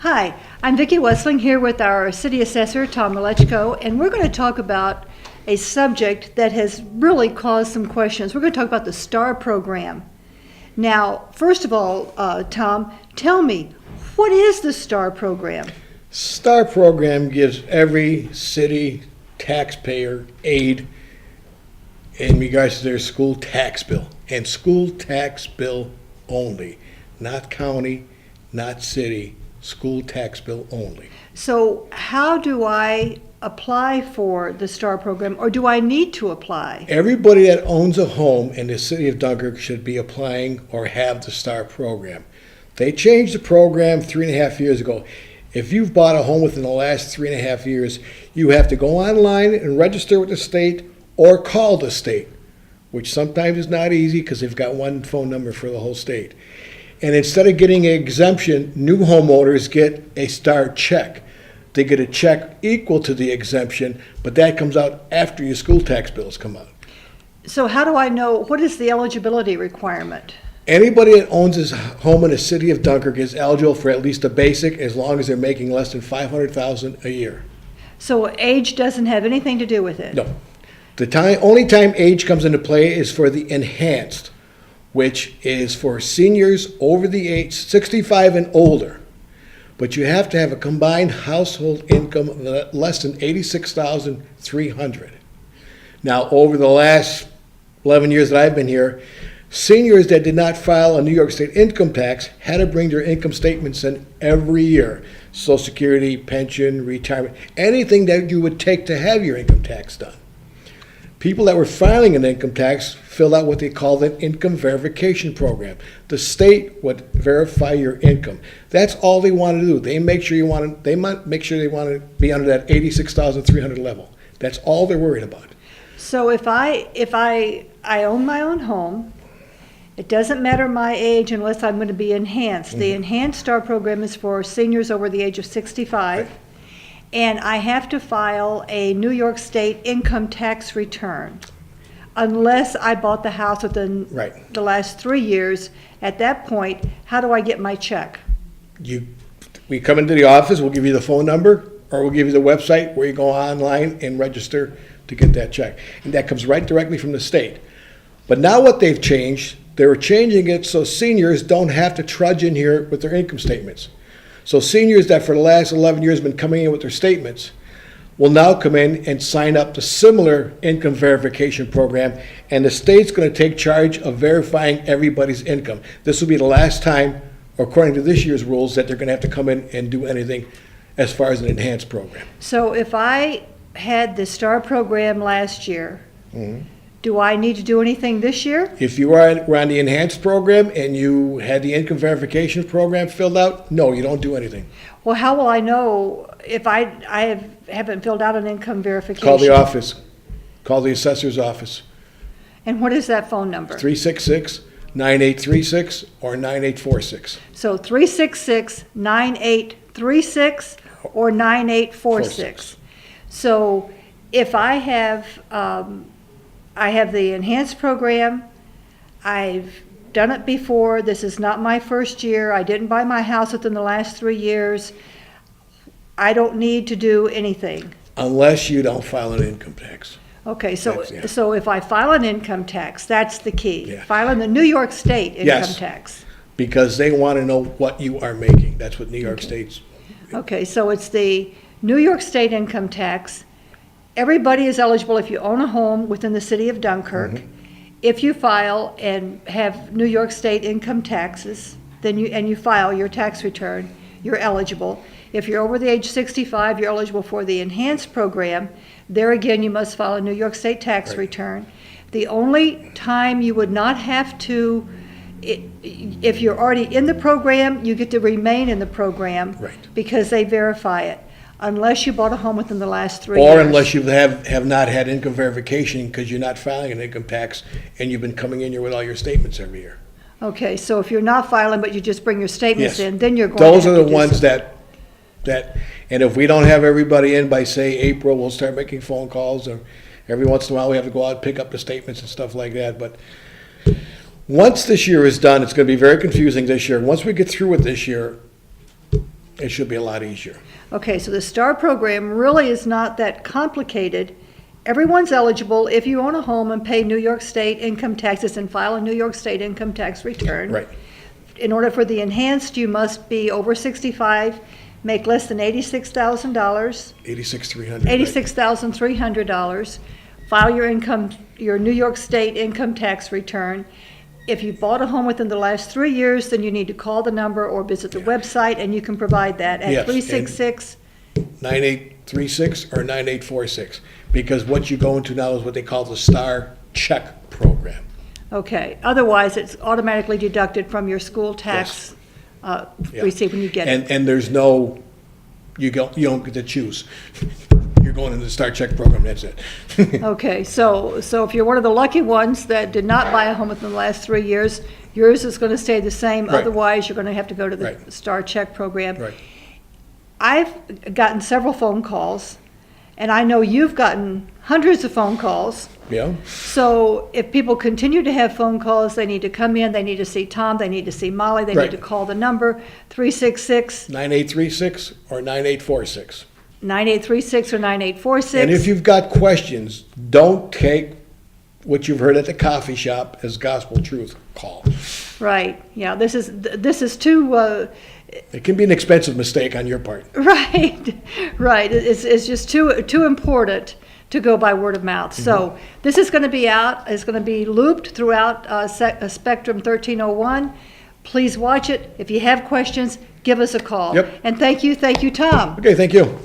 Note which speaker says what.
Speaker 1: Hi, I'm Vicki Wessling here with our City Assessor, Tom Malechko, and we're going to talk about a subject that has really caused some questions. We're going to talk about the STAR program. Now, first of all, Tom, tell me, what is the STAR program?
Speaker 2: STAR program gives every city taxpayer aid in regards to their school tax bill, and school tax bill only, not county, not city, school tax bill only.
Speaker 1: So how do I apply for the STAR program, or do I need to apply?
Speaker 2: Everybody that owns a home in the city of Dunkirk should be applying or have the STAR program. They changed the program 3.5 years ago. If you've bought a home within the last 3.5 years, you have to go online and register with the state or call the state, which sometimes is not easy because they've got one phone number for the whole state. And instead of getting an exemption, new homeowners get a STAR check. They get a check equal to the exemption, but that comes out after your school tax bills come out.
Speaker 1: So how do I know, what is the eligibility requirement?
Speaker 2: Anybody that owns his home in the city of Dunkirk is eligible for at least a basic, as long as they're making less than $500,000 a year.
Speaker 1: So age doesn't have anything to do with it?
Speaker 2: No. The only time age comes into play is for the enhanced, which is for seniors over the age 65 and older. But you have to have a combined household income of less than $86,300. Now, over the last 11 years that I've been here, seniors that did not file a New York State income tax had to bring their income statements in every year. Social Security, pension, retirement, anything that you would take to have your income tax done. People that were filing an income tax filled out what they called an income verification program. The state would verify your income. That's all they want to do. They make sure they might make sure they want to be under that $86,300 level. That's all they're worried about.
Speaker 1: So if I own my own home, it doesn't matter my age unless I'm going to be enhanced. Mm-hmm. The enhanced STAR program is for seniors over the age of 65. Right. And I have to file a New York State income tax return unless I bought the house within the last 3 years. At that point, how do I get my check?
Speaker 2: We come into the office, we'll give you the phone number, or we'll give you the website where you go online and register to get that check. And that comes right directly from the state. But now what they've changed, they were changing it so seniors don't have to trudge in here with their income statements. So seniors that for the last 11 years have been coming in with their statements will now come in and sign up to similar income verification program, and the state's going to take charge of verifying everybody's income. This will be the last time, according to this year's rules, that they're going to have to come in and do anything as far as an enhanced program.
Speaker 1: So if I had the STAR program last year, do I need to do anything this year?
Speaker 2: If you were on the enhanced program and you had the income verification program filled out, no, you don't do anything.
Speaker 1: Well, how will I know if I haven't filled out an income verification?
Speaker 2: Call the office. Call the assessor's office.
Speaker 1: And what is that phone number?
Speaker 2: 366-9836 or 9846.
Speaker 1: So 366-9836 or 9846. So if I have the enhanced program, I've done it before, this is not my first year, I didn't buy my house within the last 3 years, I don't need to do anything.
Speaker 2: Unless you don't file an income tax.
Speaker 1: Okay, so if I file an income tax, that's the key.
Speaker 2: Yeah.
Speaker 1: Filing the New York State income tax.
Speaker 2: Because they want to know what you are making. That's what New York State's.
Speaker 1: Okay, so it's the New York State income tax. Everybody is eligible if you own a home within the city of Dunkirk. Mm-hmm. If you file and have New York State income taxes, then you file your tax return, you're eligible. If you're over the age 65, you're eligible for the enhanced program. There again, you must file a New York State tax return. The only time you would not have to, if you're already in the program, you get to remain in the program because they verify it. Unless you bought a home within the last 3 years.
Speaker 2: Or unless you have not had income verification because you're not filing an income tax and you've been coming in here with all your statements every year.
Speaker 1: Okay, so if you're not filing but you just bring your statements in, then you're going
Speaker 2: Those
Speaker 1: to
Speaker 2: are the ones that, and if we don't have everybody in by, say, April, we'll start making phone calls, or every once in a while we have to go out and pick up the statements and stuff like that. But once this year is done, it's going to be very confusing this year. Once we get through with this year, it should be a lot easier.
Speaker 1: Okay, so the STAR program really is not that complicated. Everyone's eligible if you own a home and pay New York State income taxes and file a New York State income tax return.
Speaker 2: Right.
Speaker 1: In order for the enhanced, you must be over 65, make less than $86,000,
Speaker 2: $86,300.
Speaker 1: $86,300. File your New York State income tax return. If you bought a home within the last 3 years, then you need to call the number or visit the website, and you can provide that at
Speaker 2: Yes, and-
Speaker 1: 366.
Speaker 2: 9836 or 9846, because what you go into now is what they call the STAR check program.
Speaker 1: Okay, otherwise it's automatically deducted from your school tax
Speaker 2: Yeah.
Speaker 1: receipt when you get it.
Speaker 2: And there's no, you don't get to choose. You're going into the STAR check program, that's it.
Speaker 1: Okay, so if you're one of the lucky ones that did not buy a home within the last 3 years, yours is going to stay the same.
Speaker 2: Right.
Speaker 1: Otherwise, you're going to have to go to the
Speaker 2: Right.
Speaker 1: STAR check program.
Speaker 2: Right.
Speaker 1: I've gotten several phone calls, and I know you've gotten hundreds of phone calls.
Speaker 2: Yeah,
Speaker 1: So if people continue to have phone calls, they need to come in, they need to see Tom, they need to see Molly, they
Speaker 2: Right.
Speaker 1: need to call the number, 366
Speaker 2: 9836 or 9846.
Speaker 1: 9836 or 9846.
Speaker 2: And if you've got questions, don't take what you've heard at the coffee shop as gospel truth. Call.
Speaker 1: Right, yeah, this is too,
Speaker 2: It can be an expensive mistake on your part.
Speaker 1: right, right, it's just too important to go by word of mouth. So this is going to be out, it's going to be looped throughout Spectrum 1301. Please watch it. If you have questions, give us a call.
Speaker 2: Yep.
Speaker 1: And thank you, Tom.
Speaker 2: Okay, thank you.